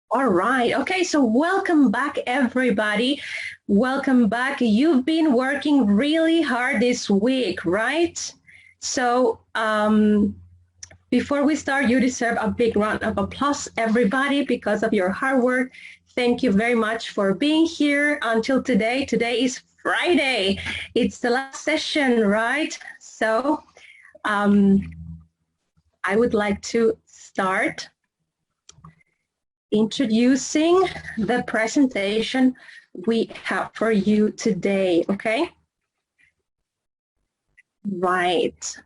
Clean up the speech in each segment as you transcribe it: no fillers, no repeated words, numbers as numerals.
All right. Okay. So welcome back, everybody. Welcome back. You've been working really hard this week, right? So before we start, you deserve a big round of applause, everybody, because of your hard work. Thank you very much for being here until today. Today is Friday. It's the last session, right? So I would like to start introducing the presentation we have for you today, okay? Right.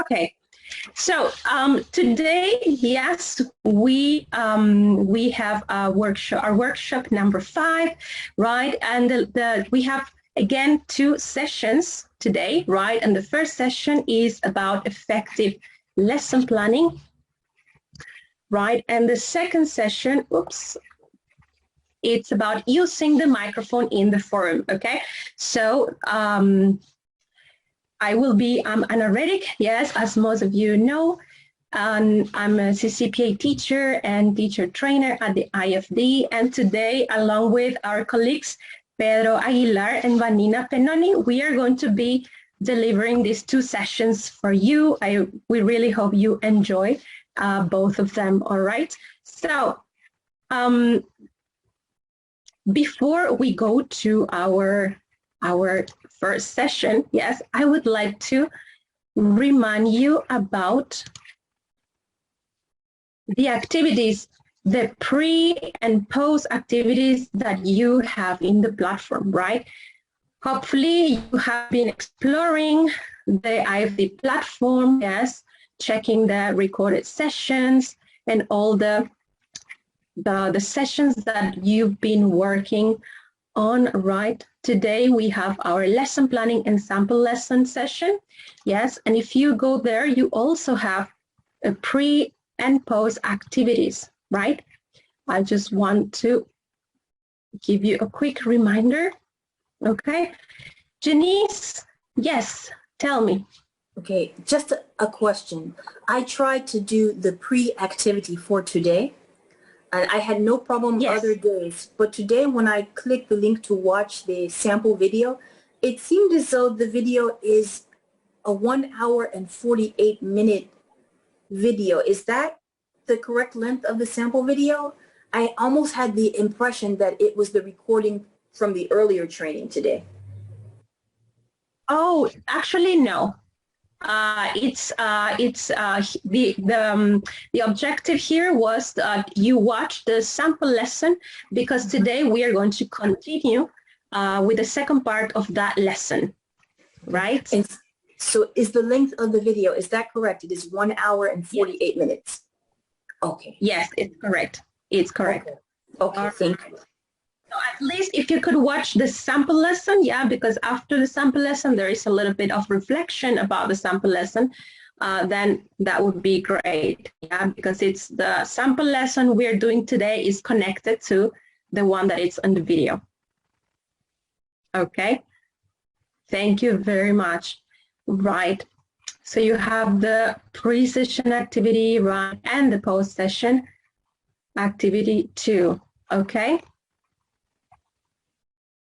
Okay. So today, yes, we have a workshop, our workshop number 5, right? And we have again 2 sessions today, right? And the first session is about effective lesson planning, right? And the second session, it's about using the microphone in the forum, okay? So I will be an analytic, yes, as most of you know. I'm a CCPA teacher and teacher trainer at the IFD, and today, along with our colleagues, Pedro Aguilar and Vanina Penoni, we are going to be delivering these 2 sessions for you. We really hope you enjoy both of them, all right? So before we go to our first session, yes, I would like to remind you about the activities, the pre and post activities that you have in the platform, right? Hopefully you have been exploring the IFD platform, yes, checking the recorded sessions and all the sessions that you've been working on, right? Today we have our lesson planning and sample lesson session. Yes, and if you go there, you also have a pre and post activities, right? I just want to give you a quick reminder. Okay. Janice, yes, tell me. Okay, just a question. I tried to do the pre-activity for today, and I had no problem other days. But today, when I clicked the link to watch the sample video, it seemed as though the video is a 1 hour and 48-minute video. Is that the correct length of the sample video? I almost had the impression that it was the recording from the earlier training today. Oh, actually, no. The objective here was that you watch the sample lesson, because today we are going to continue with the second part of that lesson, right? And so is the length of the video, is that correct? It is 1 hour and 48 minutes. Okay. Yes, it's correct. It's correct. Okay, thank you. So at least if you could watch the sample lesson, yeah, because after the sample lesson, there is a little bit of reflection about the sample lesson, then that would be great, yeah, because it's the sample lesson we're doing today is connected to the one that is on the video. Okay, thank you very much. Right, so you have the pre-session activity, right, and the post-session activity too, okay?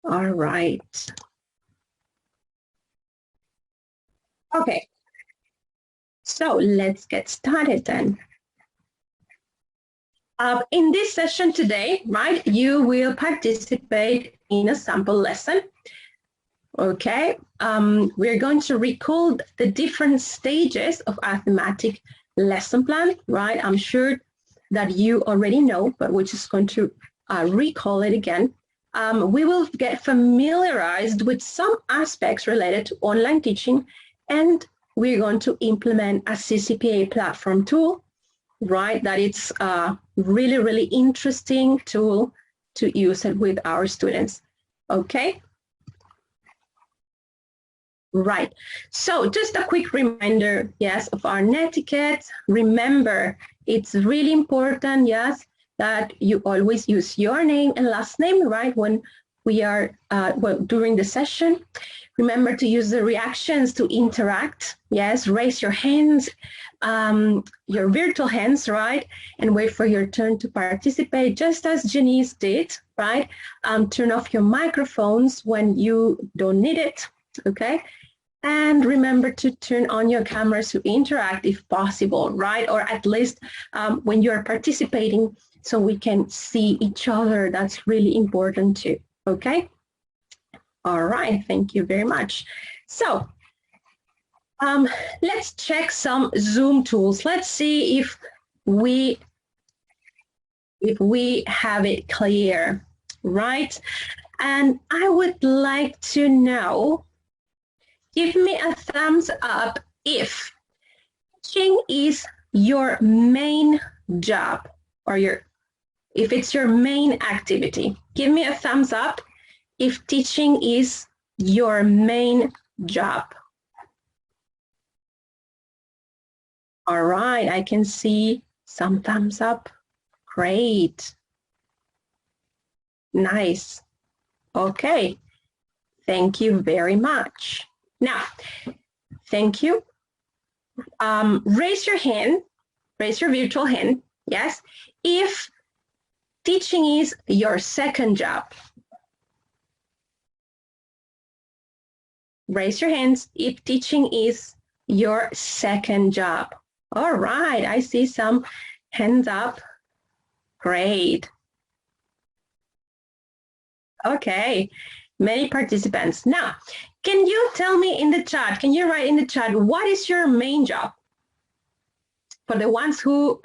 All right. Okay. So let's get started then. In this session today, right, you will participate in a sample lesson. Okay. We're going to recall the different stages of a thematic lesson plan, right? I'm sure that you already know, but we're just going to recall it again. We will get familiarized with some aspects related to online teaching, and we're going to implement a CCPA platform tool, right? That it's a really, really interesting tool to use it with our students. Okay? Right. So just a quick reminder, yes, of our netiquette. Remember, it's really important, yes, that you always use your name and last name, right, when we are, during the session. Remember to use the reactions to interact. Yes, raise your hands, your virtual hands, right? And wait for your turn to participate, just as Janice did, right? Turn off your microphones when you don't need it, okay? And remember to turn on your cameras to interact if possible, right? Or at least when you're participating so we can see each other. That's really important too, okay? All right, thank you very much. So let's check some Zoom tools. Let's see if we have it clear, right? And I would like to know, give me a thumbs up if teaching is your main job or if it's your main activity. Give me a thumbs up if teaching is your main job. All right, I can see some thumbs up. Great. Nice. Okay. Thank you very much. Now, thank you. Raise your hand, raise your virtual hand, yes, if teaching is your second job. Raise your hands if teaching is your second job. All right, I see some hands up. Great. Okay, many participants. Now, can you tell me in the chat, can you write in the chat, what is your main job? For the ones whose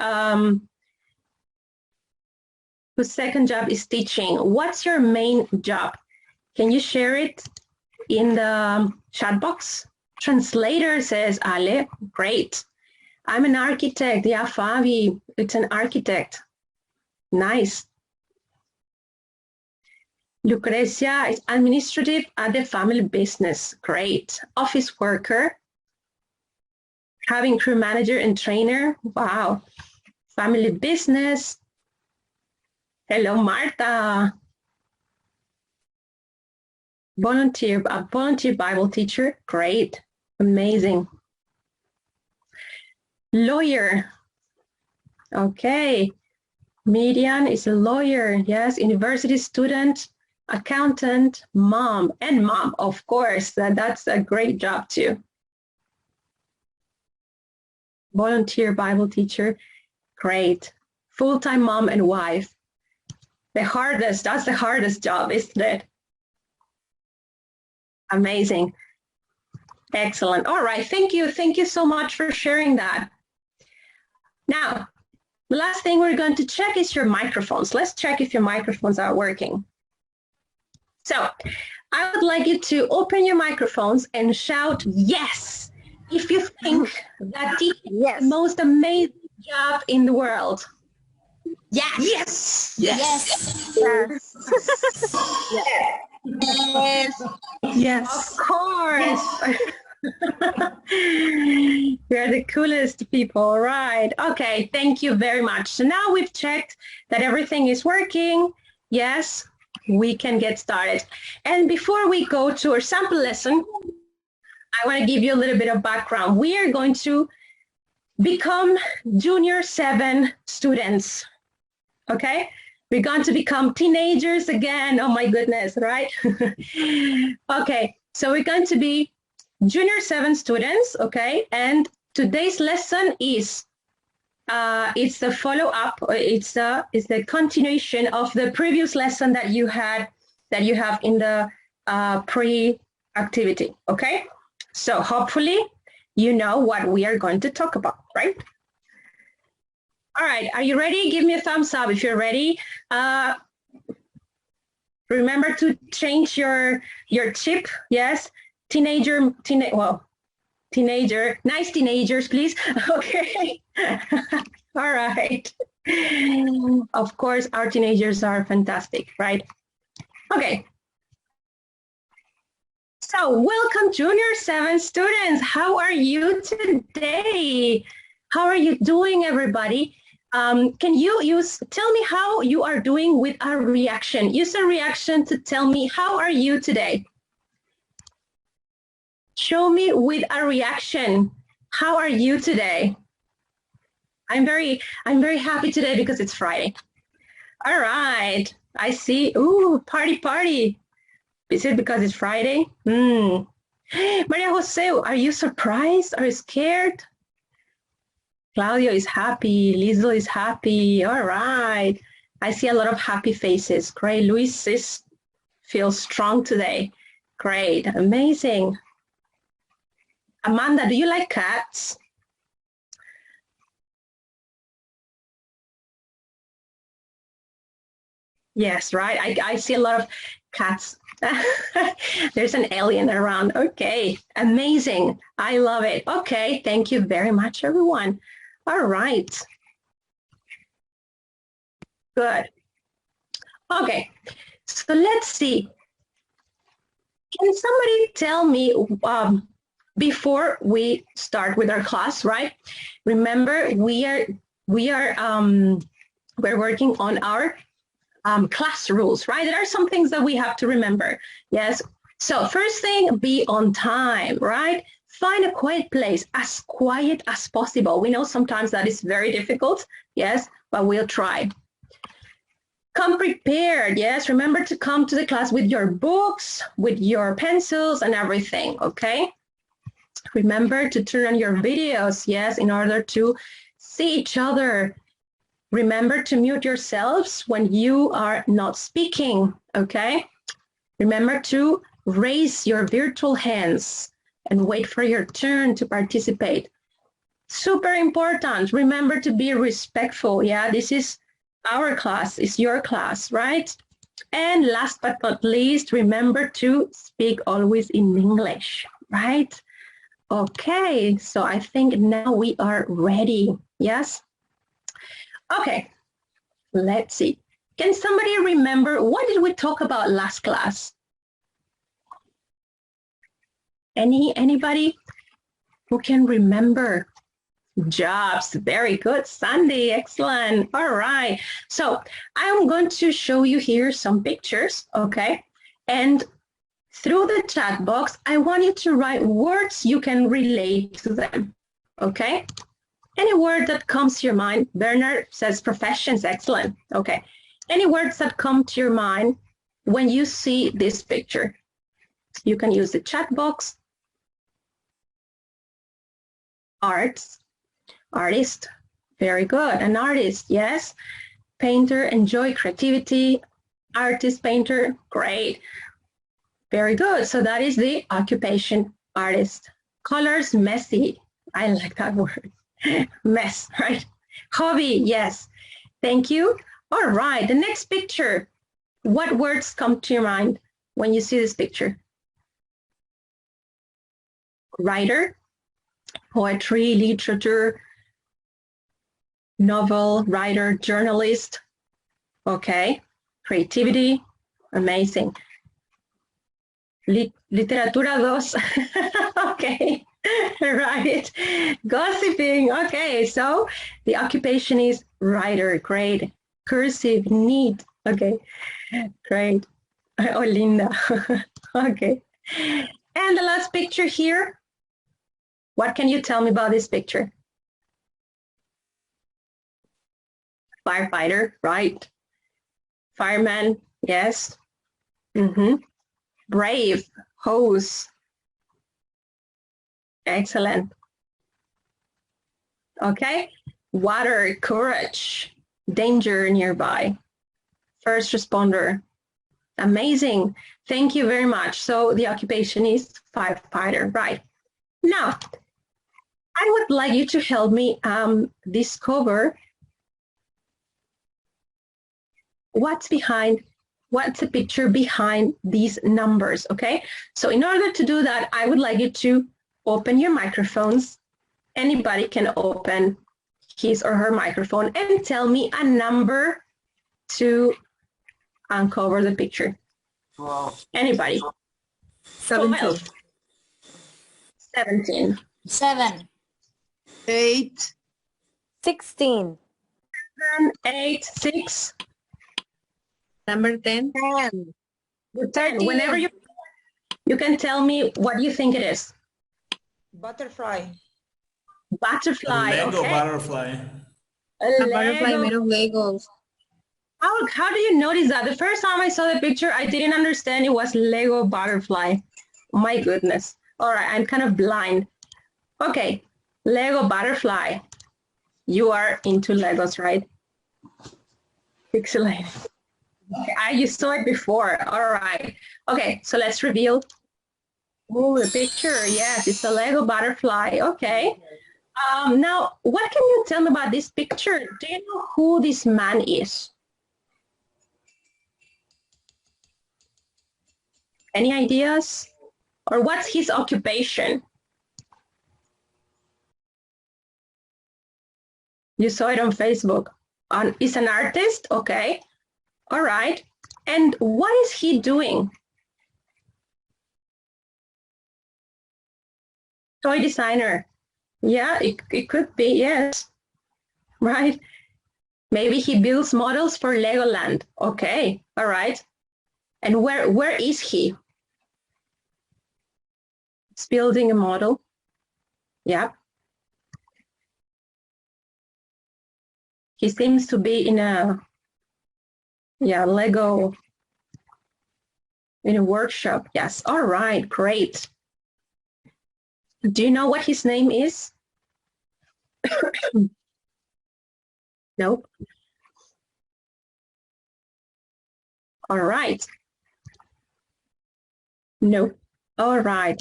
second job is teaching, what's your main job? Can you share it in the chat box? Translator, says Ale. Great. I'm an architect. Yeah, Fabi, it's an architect. Nice. Lucrecia is administrative at the family business. Great. Office worker. Having crew manager and trainer. Wow. Family business. Hello, Marta. A volunteer Bible teacher. Great. Amazing. Lawyer. Okay. Median is a lawyer. Yes. University student, accountant, mom, and mom, of course. That's a great job too. Volunteer Bible teacher. Great. Full-time mom and wife. That's the hardest job, isn't it? Amazing. Excellent. All right. Thank you. Thank you so much for sharing that. Now, the last thing we're going to check is your microphones. Let's check if your microphones are working. So I would like you to open your microphones and shout yes if you think that is the most amazing job in the world. Yes. Yes. Yes. Yes. Yes. Of course. You're the coolest people, right? Okay, thank you very much. So now we've checked that everything is working. Yes, we can get started. And before we go to our sample lesson, I want to give you a little bit of background. We are going to become Junior 7 students, okay? We're going to become teenagers again. Oh my goodness, right? Okay, so we're going to be Junior 7 students, okay? And today's lesson is, it's the follow-up, it's the continuation of the previous lesson that you have in the pre-activity, okay? So hopefully you know what we are going to talk about, right? All right, are you ready? Give me a thumbs up if you're ready. Remember to change your chip, yes? Teenager, nice teenagers, please. Okay. All right. Of course, our teenagers are fantastic, right? Okay. So welcome Junior 7 students. How are you today? How are you doing, everybody? Can you tell me how you are doing with a reaction? Use a reaction to tell me how are you today? Show me with a reaction. How are you today? I'm very happy today because it's Friday. All right. I see. Ooh, party, party. Is it because it's Friday? Maria Jose, are you surprised? Are you scared? Claudio is happy. Lizo is happy. All right. I see a lot of happy faces. Great. Luis feels strong today. Great. Amazing. Amanda, do you like cats? Yes, right. I see a lot of cats. There's an alien around. Okay, amazing. I love it. Okay, thank you very much, everyone. All right. Good. Okay, so let's see. Can somebody tell me before we start with our class, right? Remember, we're working on our class rules, right? There are some things that we have to remember. Yes. So first thing, be on time, right? Find a quiet place, as quiet as possible. We know sometimes that is very difficult. Yes, but we'll try. Come prepared. Yes. Remember to come to the class with your books, with your pencils and everything. Okay. Remember to turn on your videos. Yes. In order to see each other. Remember to mute yourselves when you are not speaking, okay? Remember to raise your virtual hands and wait for your turn to participate. Super important. Remember to be respectful. Yeah, this is our class, it's your class, right? And last but not least, remember to speak always in English, right? Okay, so I think now we are ready. Yes? Okay, let's see. Can somebody remember what did we talk about last class? Anybody who can remember? Jobs, very good. Sandy, excellent. All right. So I'm going to show you here some pictures, okay? And through the chat box, I want you to write words you can relate to them, okay? Any word that comes to your mind. Bernard says professions, excellent. Okay. Any words that come to your mind when you see this picture. You can use the chat box. Arts, artist, very good. An artist, yes. Painter, enjoy creativity. Artist, painter, great. Very good. So that is the occupation, artist. Colors, messy. I like that word. Mess, right? Hobby, yes. Thank you. All right, the next picture. What words come to your mind when you see this picture? Writer, poetry, literature, novel, writer, journalist. Okay, creativity, amazing. Literatura 2. Okay, right. Gossiping. Okay, so the occupation is writer. Great. Cursive, neat. Okay, great. Oh, Linda. Okay. And the last picture here. What can you tell me about this picture? Firefighter, right? Fireman, yes. Brave, hose. Excellent. Okay. Water, courage, danger nearby. First responder. Amazing. Thank you very much. So the occupation is firefighter, right? Now, I would like you to help me discover what's the picture behind these numbers, okay? So in order to do that, I would like you to open your microphones. Anybody can open his or her microphone and tell me a number to uncover the picture. Anybody? 17. 17. 7. 8. 16. 7, 8, 6. Number 10. 10. 10. Whenever you can tell me what you think it is. Butterfly. Butterfly, Lego okay. butterfly. A butterfly made of Legos. How do you notice that? The first time I saw the picture, I didn't understand it was Lego butterfly. My goodness. All right, I'm kind of blind. Okay, Lego butterfly. You are into Legos, right? Excellent. Okay, you saw it before. All right. Okay, so let's reveal. Oh, the picture. Yes, it's a Lego butterfly. Okay. Now, what can you tell me about this picture? Do you know who this man is? Any ideas? Or what's his occupation? You saw it on Facebook. He's an artist, okay. All right. And what is he doing? Toy designer. Yeah, it could be, yes. Right. Maybe he builds models for Legoland. Okay, all right. And where is he? He's building a model. Yeah. He seems to be in a Lego in a workshop. Yes. All right, great. Do you know what his name is? Nope. All right. No. All right.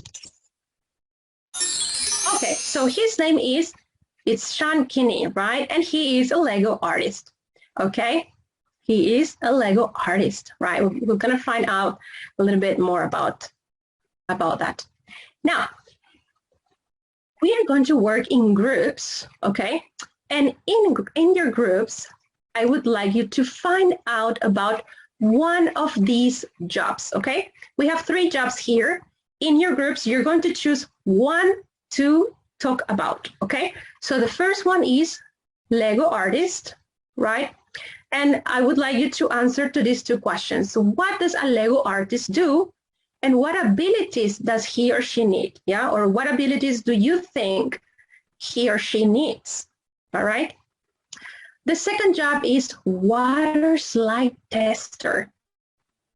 Okay, so his name is, it's Sean Kinney, right? And he is a Lego artist, okay? He is a Lego artist, right? We're gonna find out a little bit more about that. Now, we are going to work in groups, okay? And in your groups, I would like you to find out about one of these jobs, okay? We have 3 jobs here. In your groups, you're going to choose one to talk about, okay? So the first one is Lego artist, right? And I would like you to answer to these 2 questions. So what does a Lego artist do? And what abilities does he or she need? Yeah, or what abilities do you think he or she needs? All right. The second job is water slide tester.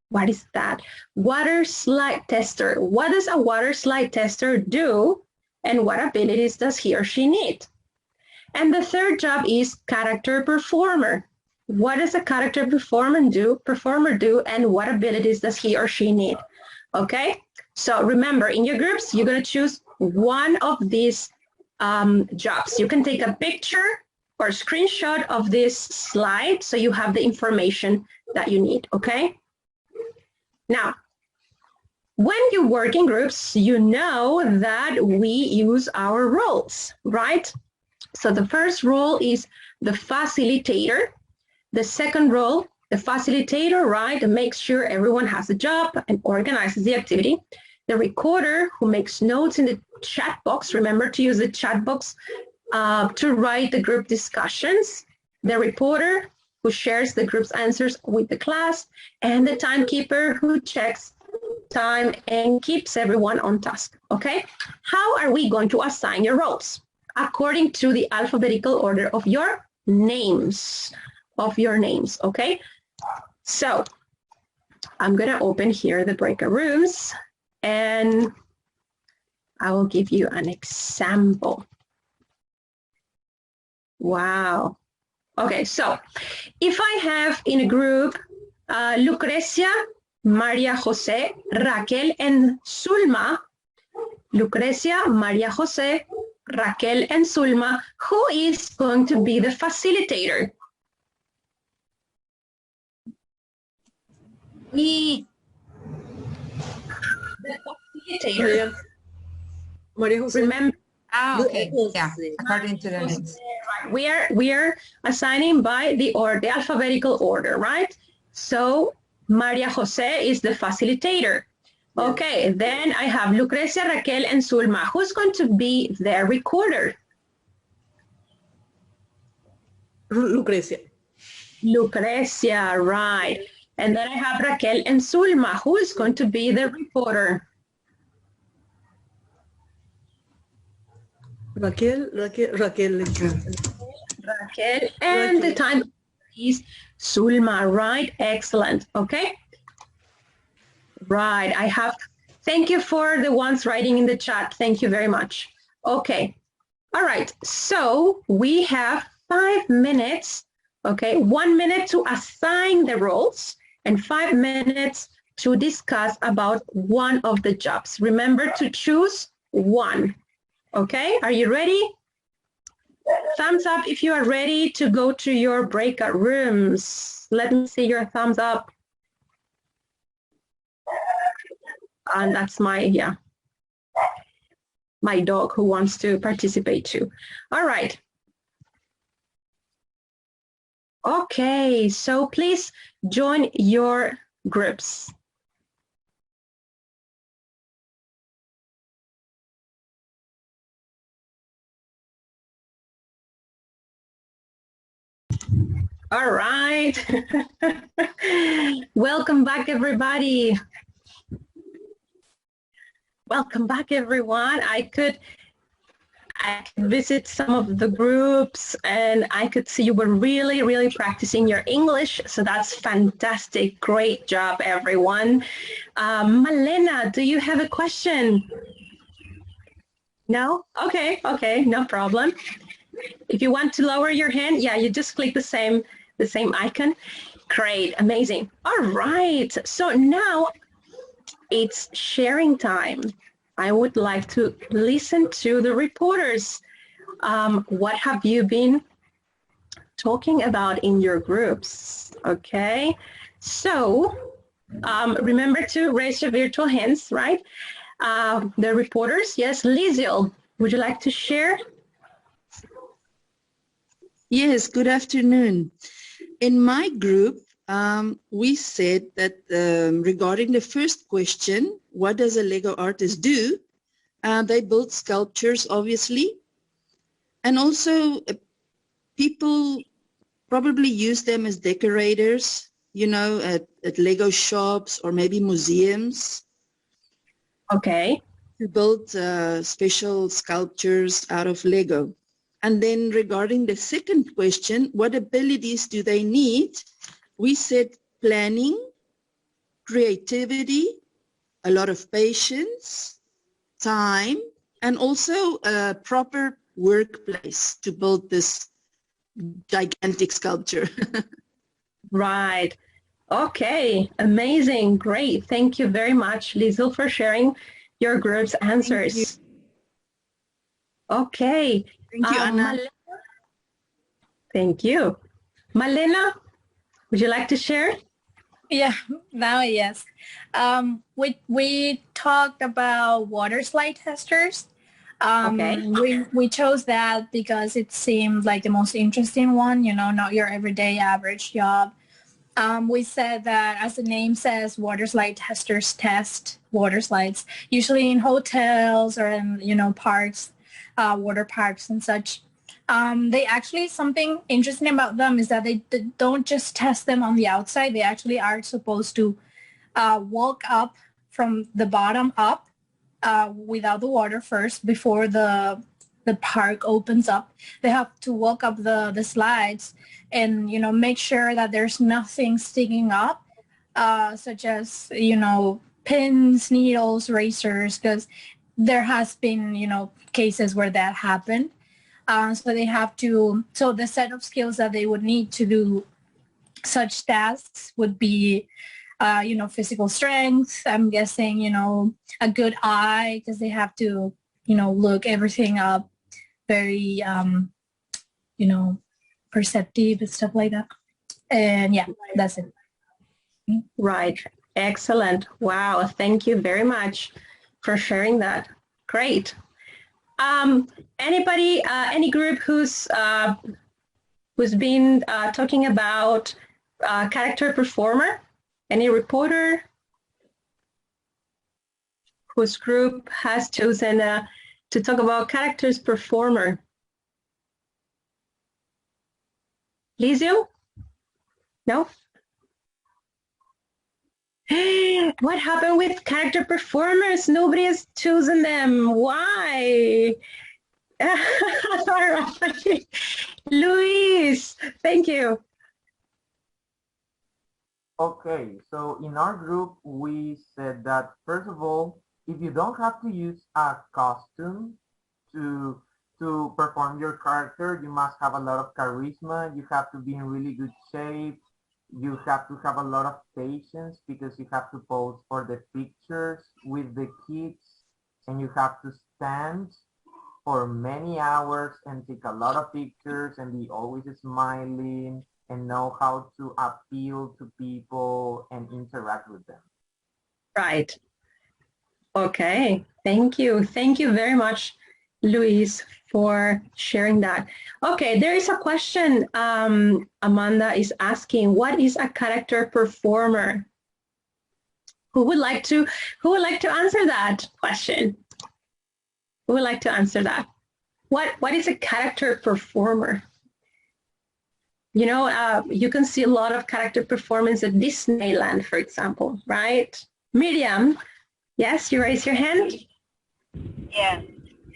What is that? Water slide tester. What does a water slide tester do? And what abilities does he or she need? And the third job is character performer. What does a character performer do? And what abilities does he or she need? Okay, so remember, in your groups, you're going to choose one of these jobs. You can take a picture or screenshot of this slide so you have the information that you need, okay? Now, when you work in groups, you know that we use our roles, right? So the first role is the facilitator. The second role, the facilitator, right, makes sure everyone has a job and organizes the activity. The recorder, who makes notes in the chat box. Remember to use the chat box to write the group discussions. The reporter, who shares the group's answers with the class. And the timekeeper, who checks time and keeps everyone on task, okay? How are we going to assign your roles? According to the alphabetical order of your names, okay? So I'm gonna open here the breakout rooms and I will give you an example. Wow. Okay, so if I have in a group Lucrecia, Maria Jose, Raquel, and Zulma, Lucrecia, Maria Jose, Raquel, and Zulma, who is going to be the facilitator? Me. The facilitator. Maria Jose. Remember, Okay. Yeah. According to the names. we are assigning by the alphabetical order, right? So Maria Jose is the facilitator. Okay, then I have Lucrecia, Raquel, and Zulma. Who's going to be their recorder? Lucrecia. Lucrecia, right. And then I have Raquel and Zulma. Who is going to be the reporter? Raquel. And the time is Sulma, right? Excellent. Okay. Right. Thank you for the ones writing in the chat. Thank you very much. Okay. All right. So we have 5 minutes. Okay. 1 minute to assign the roles and 5 minutes to discuss about one of the jobs. Remember to choose one. Okay. Are you ready? Thumbs up if you are ready to go to your breakout rooms. Let me see your thumbs up. And that's my dog who wants to participate too. All right. Okay, so please join your groups. All right. Welcome back, everybody. Welcome back, everyone. I could visit some of the groups and I could see you were really practicing your English. So that's fantastic. Great job, everyone. Malena, do you have a question? No? Okay, no problem. If you want to lower your hand, yeah, you just click the same icon. Great, amazing. All right, so now it's sharing time. I would like to listen to the reporters. What have you been talking about in your groups? Okay, so remember to raise your virtual hands, right? The reporters, yes, Liziel, would you like to share? Yes, good afternoon. In my group, we said that regarding the first question, what does a Lego artist do? They build sculptures, obviously. And also people probably use them as decorators, you know, at Lego shops or maybe museums. Okay. To build special sculptures out of Lego. And then regarding the second question, what abilities do they need? We said planning, creativity, a lot of patience, time, and also a proper workplace to build this gigantic sculpture. Right. Okay. Amazing. Great. Thank you very much, Lizel, for sharing your group's answers. Okay. Thank you, Anna. Thank you. Malena, would you like to share? Yeah, now yes. We talked about water slide testers. We chose that because it seemed like the most interesting one, you know, not your everyday average job. We said that, as the name says, water slide testers test water slides, usually in hotels or in, you know, parks, water parks and such. They actually, something interesting about them is that they don't just test them on the outside. They actually are supposed to walk up from the bottom up without the water first before the park opens up. They have to walk up the slides and, you know, make sure that there's nothing sticking up, such as, you know, pins, needles, razors, because there has been, you know, cases where that happened. So they have to, so the set of skills that they would need to do such tasks would be, you know, physical strength, I'm guessing, you know, a good eye, because they have to, you know, look everything up, very, you know, perceptive and stuff like that. And yeah, that's it. Right. Excellent. Wow. Thank you very much for sharing that. Great. Anybody, any group who's been talking about character performer? Any reporter whose group has chosen to talk about characters performer? Lizio? No? What happened with character performers? Nobody has chosen them. Why? All right. Luis, thank you. Okay, so in our group, we said that first of all, if you don't have to use a costume to perform your character, you must have a lot of charisma. You have to be in really good shape. You have to have a lot of patience because you have to pose for the pictures with the kids, and you have to stand for many hours and take a lot of pictures and be always smiling and know how to appeal to people and interact with them. Right. Okay. Thank you. Thank you very much, Luis, for sharing that. Okay, there is a question. Amanda is asking, what is a character performer? Who would like to answer that question? Who would like to answer that? What is a character performer? You know, you can see a lot of character performance at Disneyland, for example, right? Miriam, yes, you raise your hand? Yes.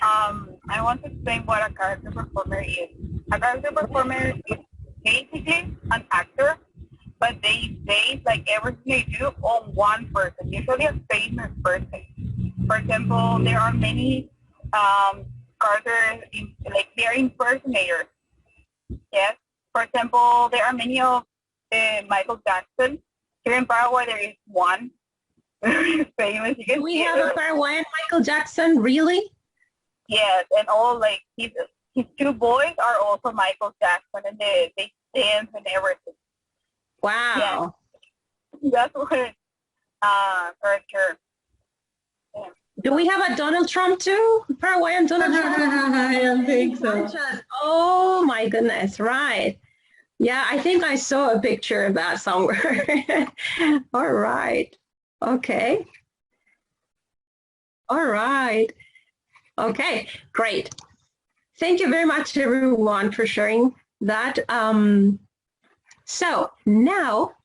I want to explain what a character performer is. A character performer is basically an actor, but they base like everything they do on one person, usually a famous person. For example, there are many characters, like they are impersonators. Yes. For example, there are many of Michael Jackson. Here in Paraguay, there is one very famous. You can we have a Paraguayan Michael Jackson, really? Yes, and all like his two boys are also Michael Jackson, and they dance and everything. Wow. Yeah. That's what character. Yeah. Do we have a Donald Trump too? Paraguayan Donald Trump? I don't think so. Oh my goodness, right. Yeah, I think I saw a picture of that somewhere. All right. Okay. All right. Okay, great. Thank you very much, everyone, for sharing that. So now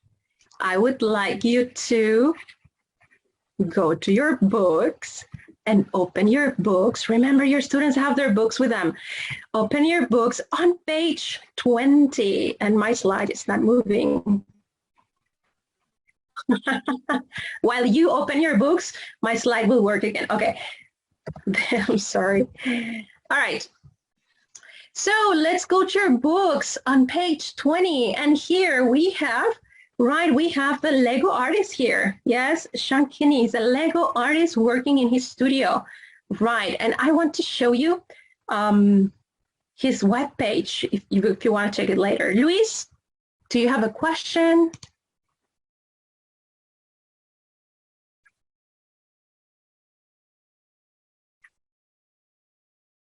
I would like you to go to your books and open your books. Remember, your students have their books with them. Open your books on page 20, and my slide is not moving. While you open your books, my slide will work again. Okay, I'm sorry. All right. So let's go to your books on page 20. And here we have, we have the Lego artist here. Yes, Sean Kinney is a Lego artist working in his studio. Right, and I want to show you his webpage if you want to check it later. Luis, do you have a question?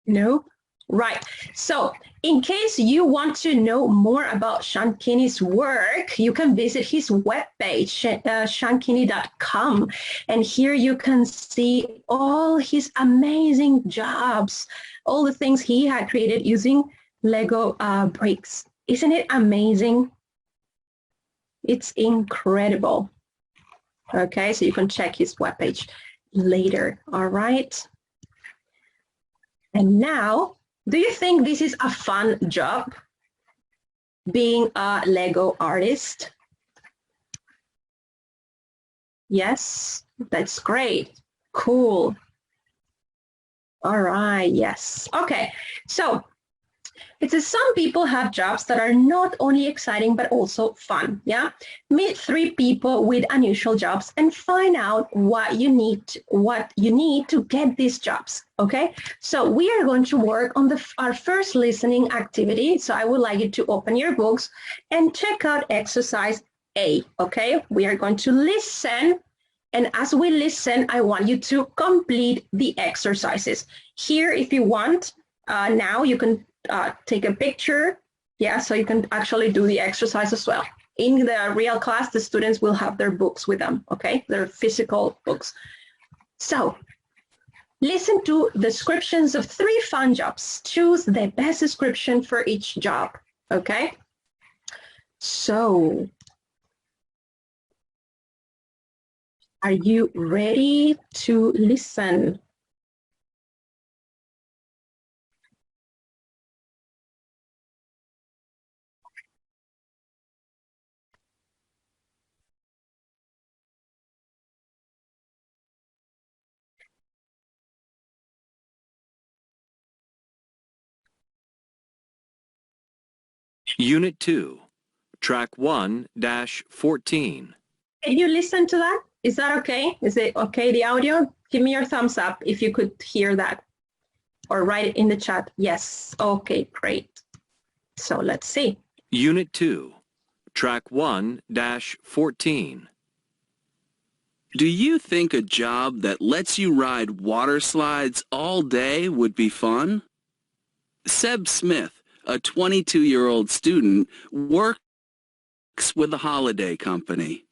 No? Right. So in case you want to know more about Sean Kinney's work, you can visit his webpage, seankinney.com. And here you can see all his amazing jobs, all the things he had created using Lego bricks. Isn't it amazing? It's incredible. Okay, so you can check his webpage later. All right. And now, do you think this is a fun job, being a Lego artist? Yes, that's great. Cool. All right, yes. Okay, so it says some people have jobs that are not only exciting, but also fun, yeah? Meet 3 people with unusual jobs and find out what you need to get these jobs, okay? So we are going to work on our first listening activity. So I would like you to open your books and check out exercise A, okay? We are going to listen, and as we listen, I want you to complete the exercises. Here, if you want, now you can take a picture, yeah, so you can actually do the exercise as well. In the real class, the students will have their books with them, okay? Their physical books. So listen to descriptions of 3 fun jobs. Choose the best description for each job, okay? So are you ready to listen? Unit 2, Track 1-14. Can you listen to that? Is that okay? Is it okay, the audio? Give me your thumbs up if you could hear that. Or write it in the chat. Yes. Okay, great. So let's see. Unit 2, Track 1-14. Do you think a job that lets you ride water slides all day would be fun? Seb Smith, a 22-year-old student, works with a holiday company.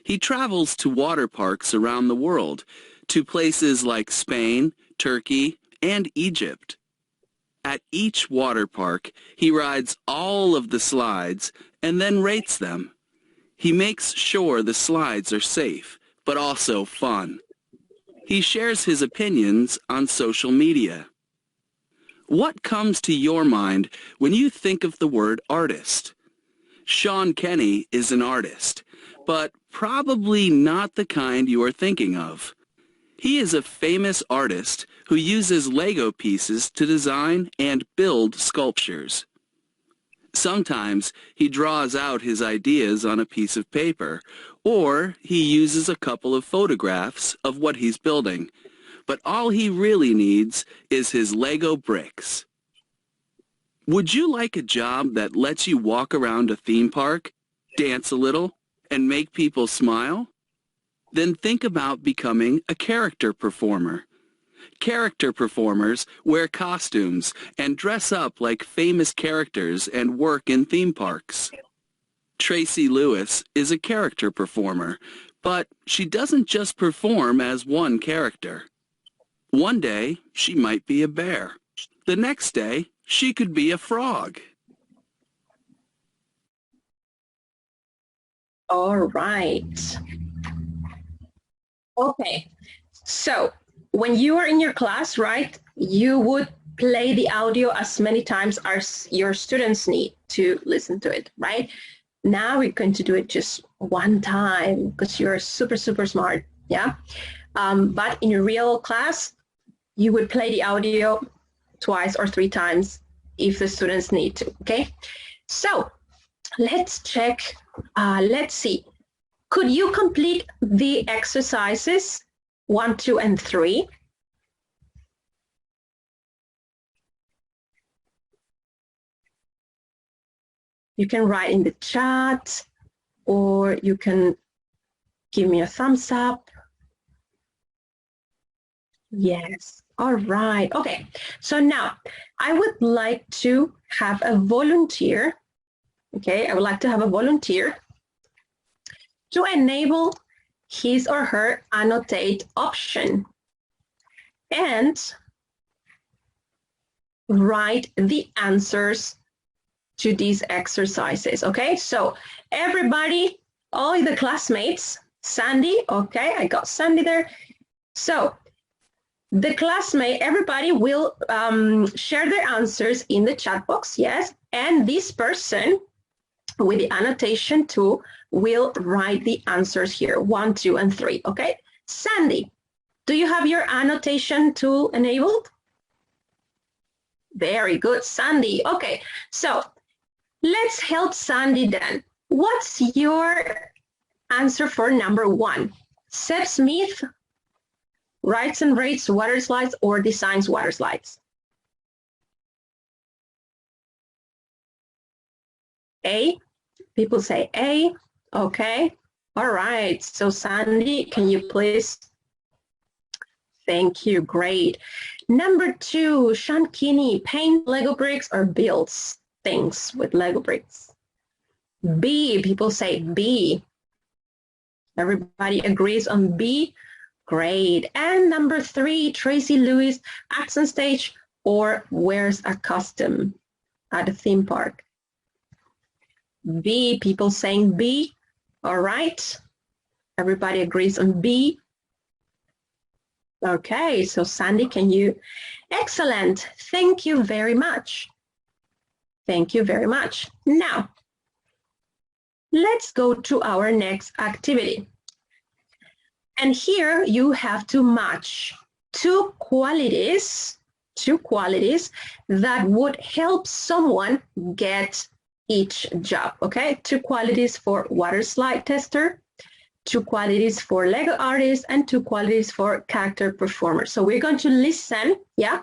He travels to water parks around the world, to places like Spain, Turkey, and Egypt. At each water park, he rides all of the slides and then rates them. He makes sure the slides are safe, but also fun. He shares his opinions on social media. What comes to your mind when you think of the word artist? Sean Kenny is an artist, but probably not the kind you are thinking of. He is a famous artist who uses Lego pieces to design and build sculptures. Sometimes he draws out his ideas on a piece of paper, or he uses a couple of photographs of what he's building. But all he really needs is his Lego bricks. Would you like a job that lets you walk around a theme park, dance a little, and make people smile? Then think about becoming a character performer. Character performers wear costumes and dress up like famous characters and work in theme parks. Tracy Lewis is a character performer, but she doesn't just perform as one character. One day, she might be a bear. The next day, she could be a frog. All right. Okay, so when you are in your class, right, you would play the audio as many times as your students need to listen to it, right? Now we're going to do it just one time because you're super, super smart, yeah? But in your real class, you would play the audio twice or three times if the students need to, okay? So let's check, let's see. Could you complete the exercises 1, 2, and 3? You can write in the chat, or you can give me a thumbs up. Yes, all right, okay. So now I would like to have a volunteer, okay? I would like to have a volunteer to enable his or her annotate option and write the answers to these exercises, okay? So everybody, all the classmates, Sandy, okay, I got Sandy there. So the classmate, everybody will share their answers in the chat box, yes? And this person with the annotation tool will write the answers here, 1, 2, and 3, okay? Sandy, do you have your annotation tool enabled? Very good, Sandy. Okay, so let's help Sandy then. What's your answer for number 1? Seb Smith writes and rates water slides or designs water slides? A, people say A, okay. All right, so Sandy, can you please? Thank you, great. Number 2, Sean Kinney, paint Lego bricks or builds things with Lego bricks? B, people say B. Everybody agrees on B? Great. And number 3, Tracy Lewis, acts on stage or wears a costume at a theme park? B, people saying B. All right. Everybody agrees on B. Okay, so Sandy, can you? Excellent. Thank you very much. Thank you very much. Now, let's go to our next activity. And here you have to match two qualities that would help someone get each job, okay? 2 qualities for water slide tester, 2 qualities for Lego artist, and 2 qualities for character performer. So we're going to listen, yeah?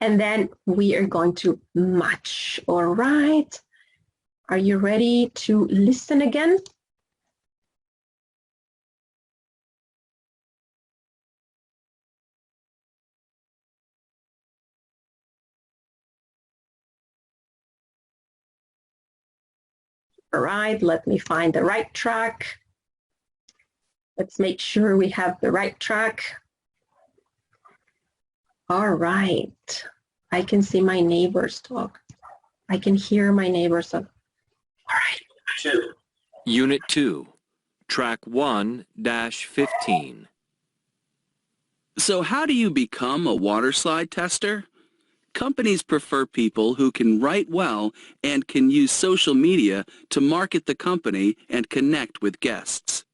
And then we are going to match, all right? Are you ready to listen again? All right, let me find the right track. Let's make sure we have the right track. All right. I can see my neighbors talk. I can hear my neighbors talk. All right. Unit 2, Track 1-15. So how do you become a water slide tester? Companies prefer people who can write well and can use social media to market the company and connect with guests.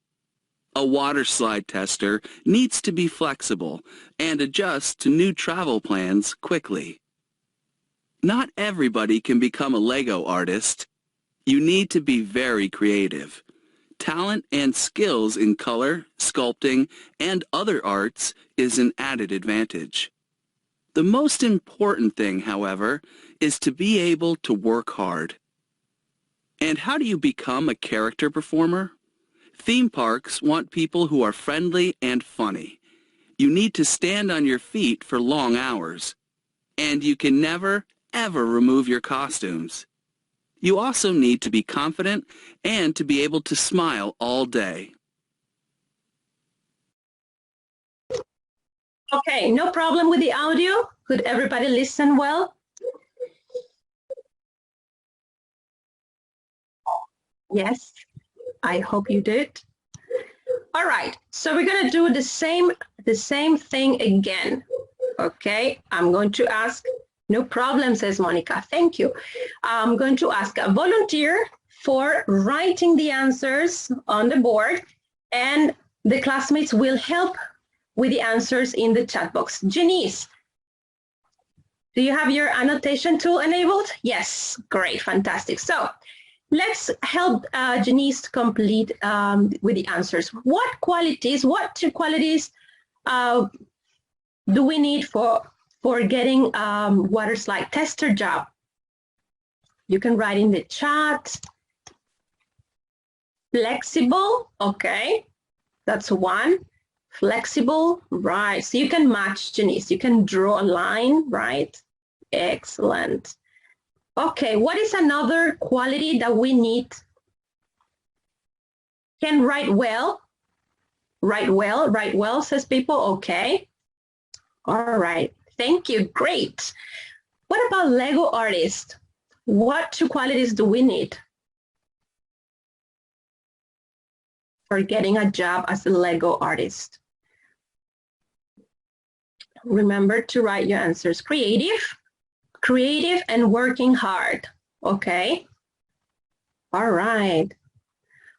A water slide tester needs to be flexible and adjust to new travel plans quickly. Not everybody can become a Lego artist. You need to be very creative. Talent and skills in color, sculpting, and other arts is an added advantage. The most important thing, however, is to be able to work hard. And how do you become a character performer? Theme parks want people who are friendly and funny. You need to stand on your feet for long hours. And you can never, ever remove your costumes. You also need to be confident and to be able to smile all day. Okay, no problem with the audio. Could everybody listen well? Yes, I hope you did. All right, so we're gonna do the same thing again. Okay, I'm going to ask, no problem, says Monica, thank you. I'm going to ask a volunteer for writing the answers on the board, and the classmates will help with the answers in the chat box. Janice, do you have your annotation tool enabled? Yes, great, fantastic. So let's help Janice to complete with the answers. What 2 qualities do we need for getting water slide tester job? You can write in the chat. Flexible, okay, that's 1. Flexible, right, so you can match, Janice, you can draw a line, right? Excellent. Okay, what is another quality that we need? Can write well, says people, okay. All right, thank you, great. What about Lego artist? What 2 qualities do we need for getting a job as a Lego artist? Remember to write your answers. Creative and working hard, okay. All right,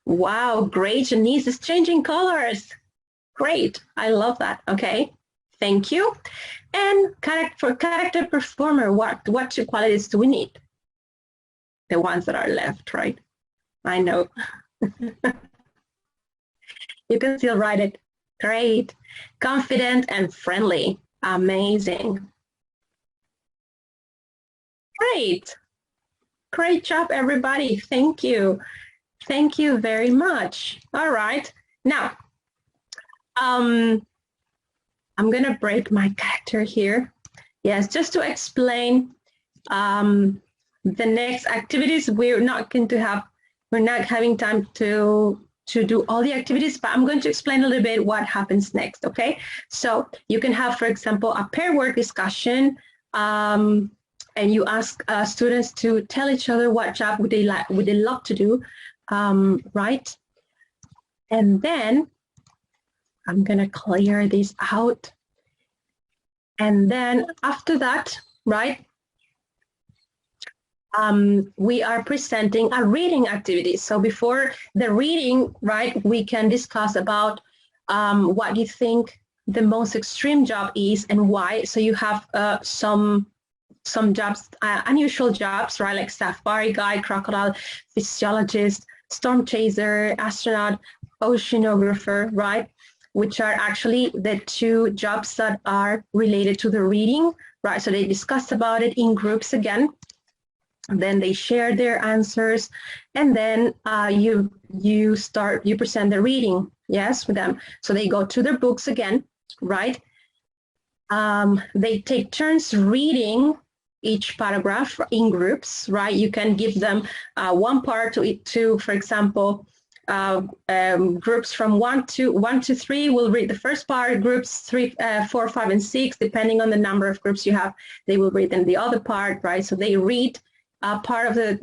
wow, great, Janice is changing colors. Great, I love that, okay. Thank you. And for character performer, what 2 qualities do we need? The ones that are left, right? I know. You can still write it. Great. Confident and friendly. Amazing. Great. Great job, everybody. Thank you. Thank you very much. All right. Now, I'm going to break my character here. Yes, just to explain the next activities. We're not having time to do all the activities, but I'm going to explain a little bit what happens next, okay? So you can have, for example, a pair word discussion, and you ask students to tell each other what job would they love to do, right? And then I'm gonna clear this out. And then after that, right, we are presenting a reading activity. So before the reading, right, we can discuss about what you think the most extreme job is and why. So you have some some jobs, unusual jobs, right? Like safari guide, crocodile physiologist, storm chaser, astronaut, oceanographer, right? Which are actually the two jobs that are related to the reading, right? So they discuss about it in groups again. Then they share their answers, and then you present the reading, yes, with them. So they go to their books again, right? They take turns reading each paragraph in groups, right? You can give them one part to, for example, groups from 1 to 3 will read the first part. Groups 3, 4, 5, and 6, depending on the number of groups you have, they will read then the other part, right? So they read part of a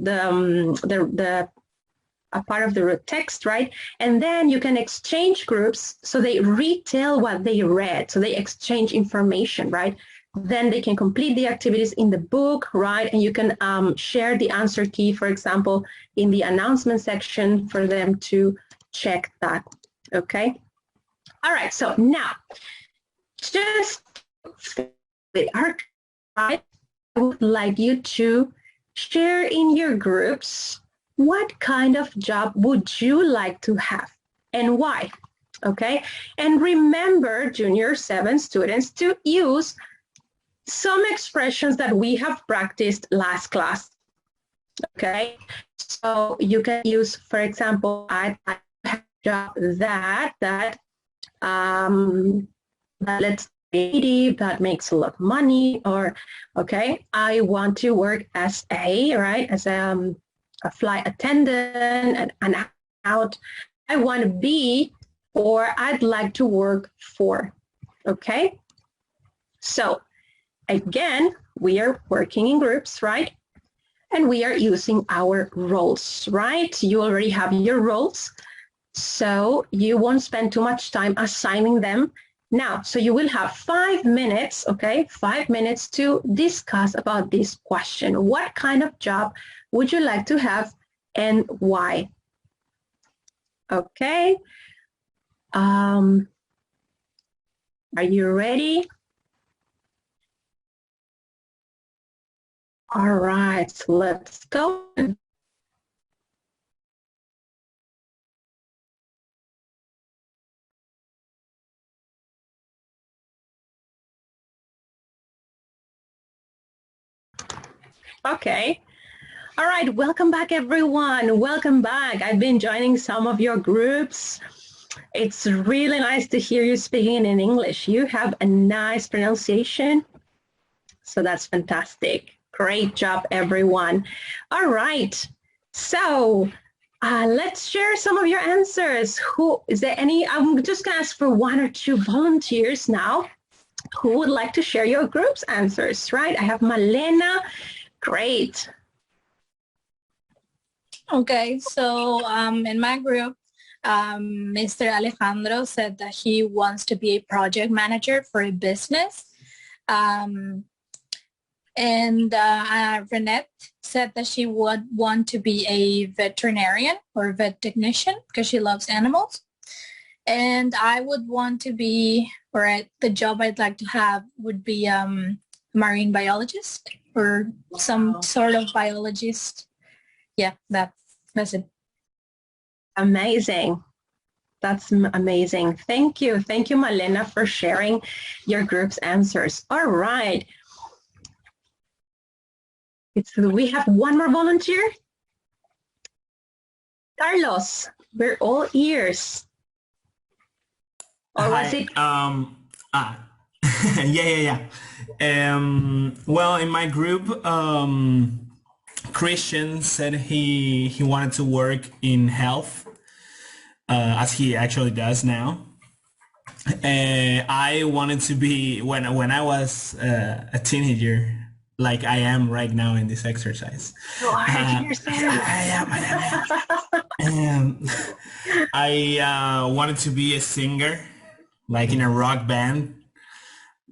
part of the text, right? And then you can exchange groups, so they retell what they read, so they exchange information, right? Then they can complete the activities in the book, right? And you can share the answer key, for example, in the announcement section for them to check that, okay? All right, so now, just with our, right, I would like you to share in your groups what kind of job would you like to have and why, okay? And remember, Junior 7 students, to use some expressions that we have practiced last class, okay? So you can use, for example, I have a job that let's creative, that makes a lot of money, or, okay, I want to work as a flight attendant, and out. I want to be, or I'd like to work for, okay? So again, we are working in groups, right? And we are using our roles, right? You already have your roles, so you won't spend too much time assigning them now. So you will have 5 minutes, okay? 5 minutes to discuss about this question. What kind of job would you like to have and why? Okay. Are you ready? All right, so let's go. Okay. All right, welcome back, everyone. Welcome back. I've been joining some of your groups. It's really nice to hear you speaking in English. You have a nice pronunciation, so that's fantastic. Great job, everyone. All right, so let's share some of your answers. Is there any? I'm just gonna ask for 1 or 2 volunteers now who would like to share your group's answers, right? I have Malena. Great. Okay, so in my group, Mr. Alejandro said that he wants to be a project manager for a business. And Renette said that she would want to be a veterinarian or vet technician because she loves animals. And I would want to be, or the job I'd like to have would be marine biologist or some sort of biologist. Yeah, that's it. Amazing. That's amazing. Thank you. Thank you, Malena, for sharing your group's answers. All right. We have 1 more volunteer. Carlos, we're all ears. Or was it? Yeah. Well, in my group, Christian said he wanted to work in health, as he actually does now. I wanted to be, when I was a teenager, like I am right now in this exercise. You are I am. I wanted to be a singer, like in a rock band.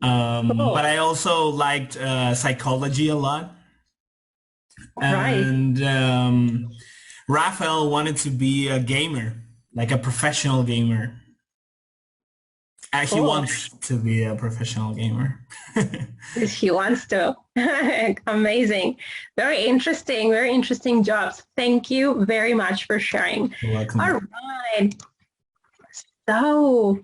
But I also liked psychology a lot. And Rafael wanted to be a gamer, like a professional gamer. He wants to be a professional gamer. He wants to. Amazing. Very interesting jobs. Thank you very much for sharing. You're welcome. All right. So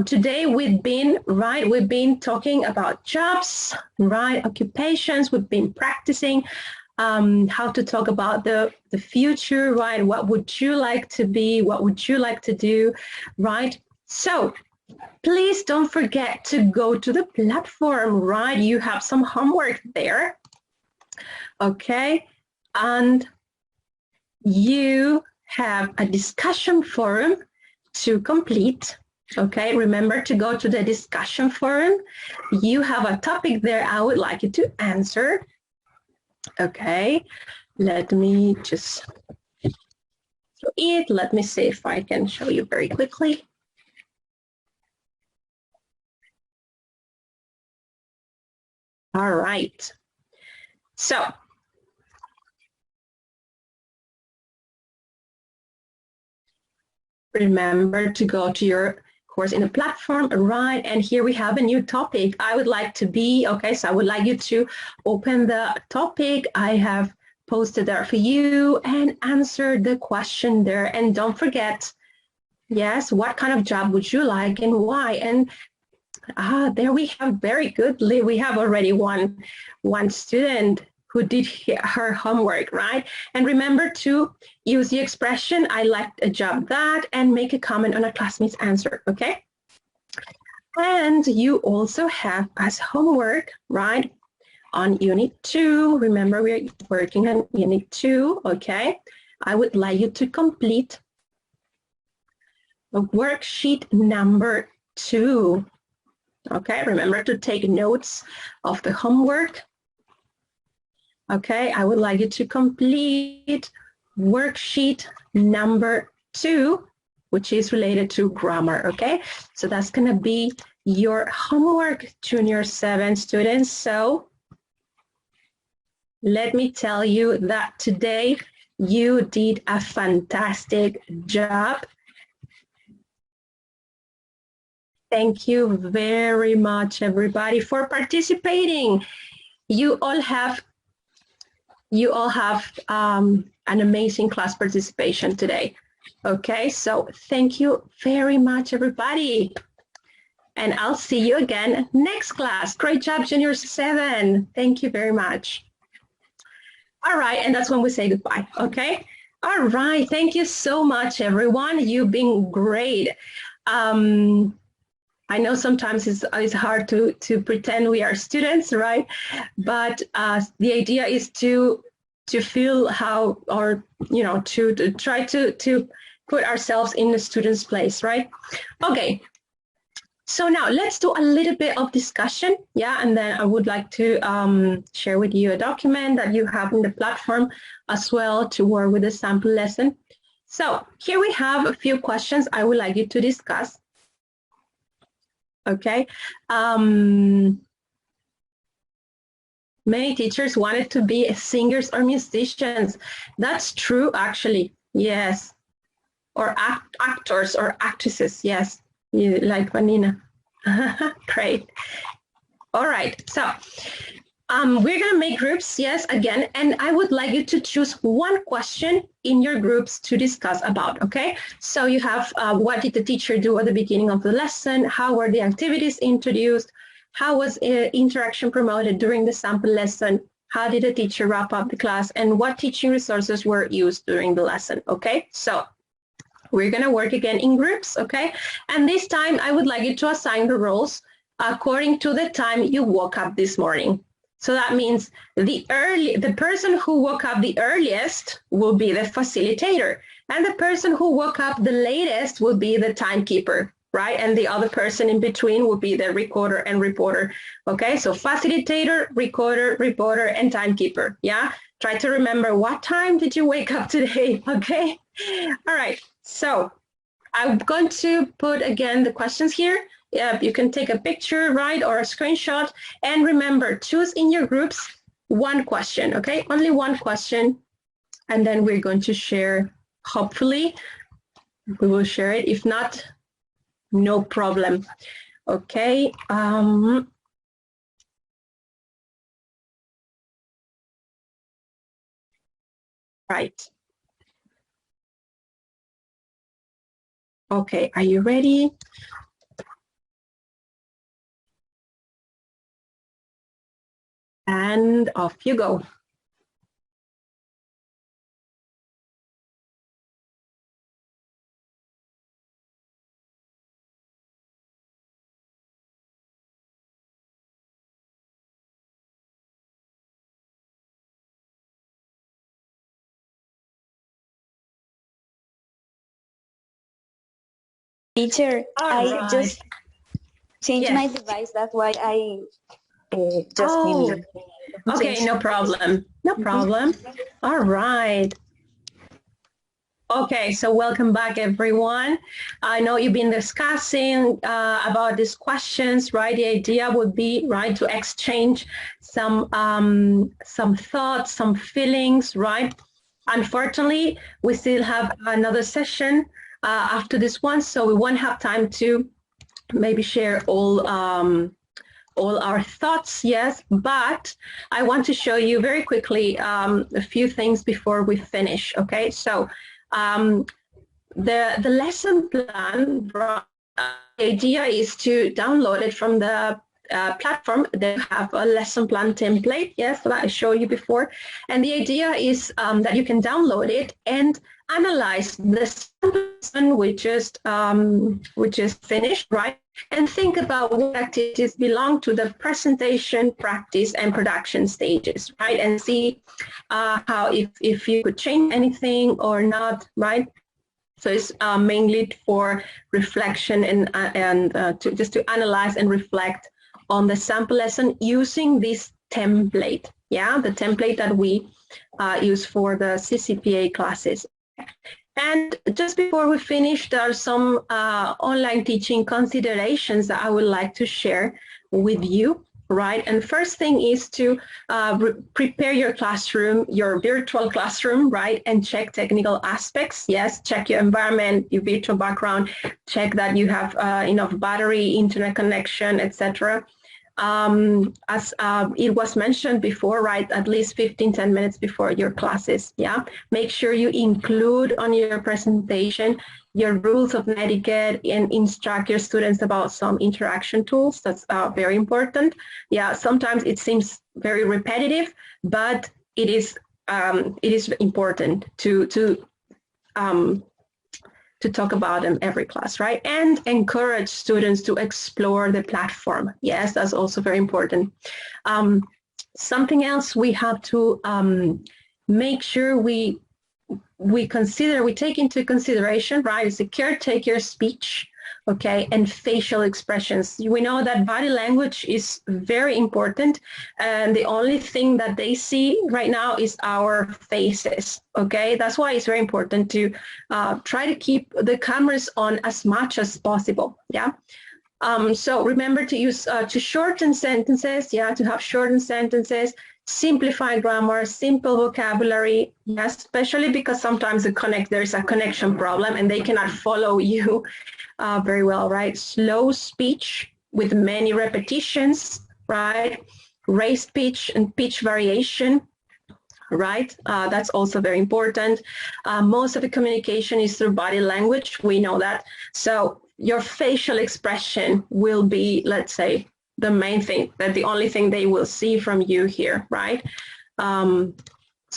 today we've been talking about jobs, right? Occupations. We've been practicing how to talk about the future, right? What would you like to be? What would you like to do, right? So please don't forget to go to the platform, right? You have some homework there, okay? And you have a discussion forum to complete, okay? Remember to go to the discussion forum. You have a topic there I would like you to answer, okay? Let me just show it. Let me see if I can show you very quickly. All right. So remember to go to your course in the platform, right? And here we have a new topic. I would like to be, okay, so I would like you to open the topic I have posted there for you and answer the question there. And don't forget, yes, what kind of job would you like and why? And there we have, very good. We have already one student who did her homework, right? And remember to use the expression, I liked a job that, and make a comment on a classmate's answer, okay? And you also have as homework, right, on Unit 2. Remember, we're working on Unit 2, okay? I would like you to complete worksheet number 2. Okay, remember to take notes of the homework. Okay, I would like you to complete worksheet number 2, which is related to grammar, okay? So that's gonna be your homework, Junior 7 students. So let me tell you that today you did a fantastic job. Thank you very much, everybody, for participating. You all have an amazing class participation today. Okay, so thank you very much, everybody. And I'll see you again next class. Great job, Junior 7. Thank you very much. All right, and that's when we say goodbye, okay? All right, thank you so much, everyone. You've been great. I know sometimes it's hard to pretend we are students, right? But the idea is to feel how, or to try to put ourselves in the student's place, right? Okay. So now let's do a little bit of discussion, yeah, and then I would like to share with you a document that you have in the platform as well to work with the sample lesson. So here we have a few questions I would like you to discuss. Okay. Many teachers wanted to be singers or musicians. That's true, actually. Yes. Or actors or actresses. Yes. You like Vanina. Great. All right. So we're going to make groups, yes, again, and I would like you to choose one question in your groups to discuss about, okay? So you have what did the teacher do at the beginning of the lesson? How were the activities introduced? How was interaction promoted during the sample lesson? How did the teacher wrap up the class? And what teaching resources were used during the lesson, okay? So we're going to work again in groups, okay? And this time I would like you to assign the roles according to the time you woke up this morning. So that means the person who woke up the earliest will be the facilitator, and the person who woke up the latest will be the timekeeper, right? And the other person in between will be the recorder and reporter. Okay, so facilitator, recorder, reporter, and timekeeper. Yeah, try to remember what time did you wake up today? Okay, all right. So I'm going to put again the questions here. Yeah, you can take a picture, right, or a screenshot. And remember, choose in your groups one question, okay? Only one question. And then we're going to share, hopefully, we will share it. If not, no problem. Okay. Right. Okay, are you ready? And off you go. Teacher, I just changed my Yes. device. That's why I just Oh, came. okay, no problem. No problem. All right. Okay, so welcome back, everyone. I know you've been discussing about these questions, right? The idea would be, right, to exchange some thoughts, some feelings, right? Unfortunately, we still have another session after this one, so we won't have time to maybe share all our thoughts, yes, but I want to show you very quickly a few things before we finish, okay? So the lesson plan, the idea is to download it from the platform. They have a lesson plan template, yes, that I showed you before. And the idea is that you can download it and analyze the lesson which is finished, right? And think about what activities belong to the presentation, practice, and production stages, right? And see how if you could change anything or not, right? So it's mainly for reflection and just to analyze and reflect on the sample lesson using this template, yeah, the template that we use for the CCPA classes. And just before we finish, there are some online teaching considerations that I would like to share with you, right? And first thing is to prepare your classroom, your virtual classroom, right? And check technical aspects. Yes, check your environment, your virtual background, check that you have enough battery, internet connection, etc. As it was mentioned before, right, at least 10 minutes before your classes, yeah? Make sure you include on your presentation your rules of etiquette and instruct your students about some interaction tools. That's very important. Yeah, sometimes it seems very repetitive, but it is important to talk about them every class, right? And encourage students to explore the platform. Yes, that's also very important. Something else we have to make sure we take into consideration, right, is the caretaker speech, okay, and facial expressions. We know that body language is very important, and the only thing that they see right now is our faces, okay? That's why it's very important to try to keep the cameras on as much as possible, yeah? So remember to use, to shorten sentences, yeah, to have shortened sentences, simplify grammar, simple vocabulary, yes, especially because sometimes there's a connection problem and they cannot follow you very well, right? Slow speech with many repetitions, right? Raised pitch and pitch variation, right? That's also very important. Most of the communication is through body language. We know that. So your facial expression will be, let's say, the main thing, that the only thing they will see from you here, right? So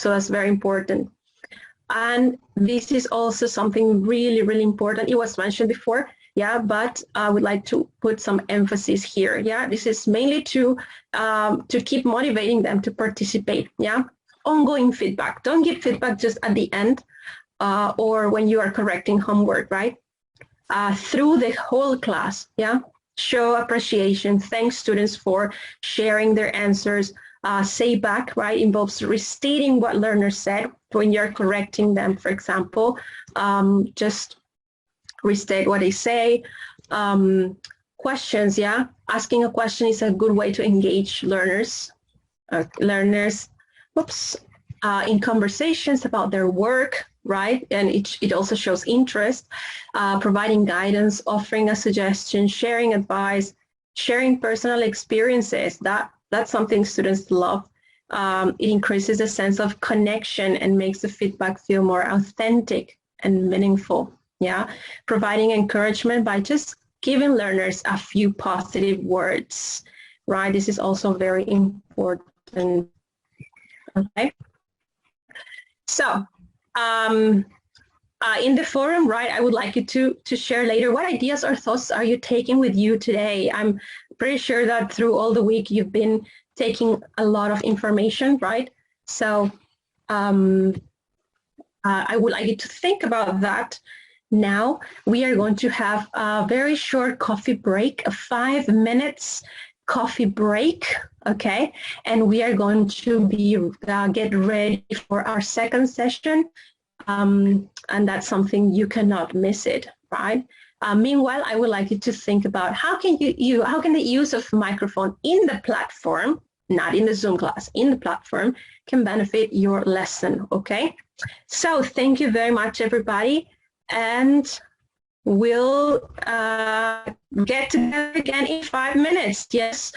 that's very important. And this is also something really, really important. It was mentioned before, yeah, but I would like to put some emphasis here, yeah? This is mainly to keep motivating them to participate, yeah? Ongoing feedback. Don't give feedback just at the end or when you are correcting homework, right? Through the whole class, yeah? Show appreciation, thank students for sharing their answers. Say back, right, involves restating what learners said when you're correcting them, for example. Just restate what they say. Questions, yeah? Asking a question is a good way to engage learners. Oops, in conversations about their work, right? And it also shows interest, providing guidance, offering a suggestion, sharing advice, sharing personal experiences. That's something students love. It increases a sense of connection and makes the feedback feel more authentic and meaningful. Yeah, providing encouragement by just giving learners a few positive words, right? This is also very important. Okay. So, in the forum, right, I would like you to share later what ideas or thoughts are you taking with you today. I'm pretty sure that through all the week you've been taking a lot of information, right? So I would like you to think about that. Now we are going to have a very short coffee break, a 5 minutes coffee break, okay? And we are going to be get ready for our second session, and that's something you cannot miss it, right? Meanwhile, I would like you to think about how can the use of microphone in the platform, not in the Zoom class, in the platform, can benefit your lesson, okay? So thank you very much, everybody. And we'll get together again in 5 minutes. Yes,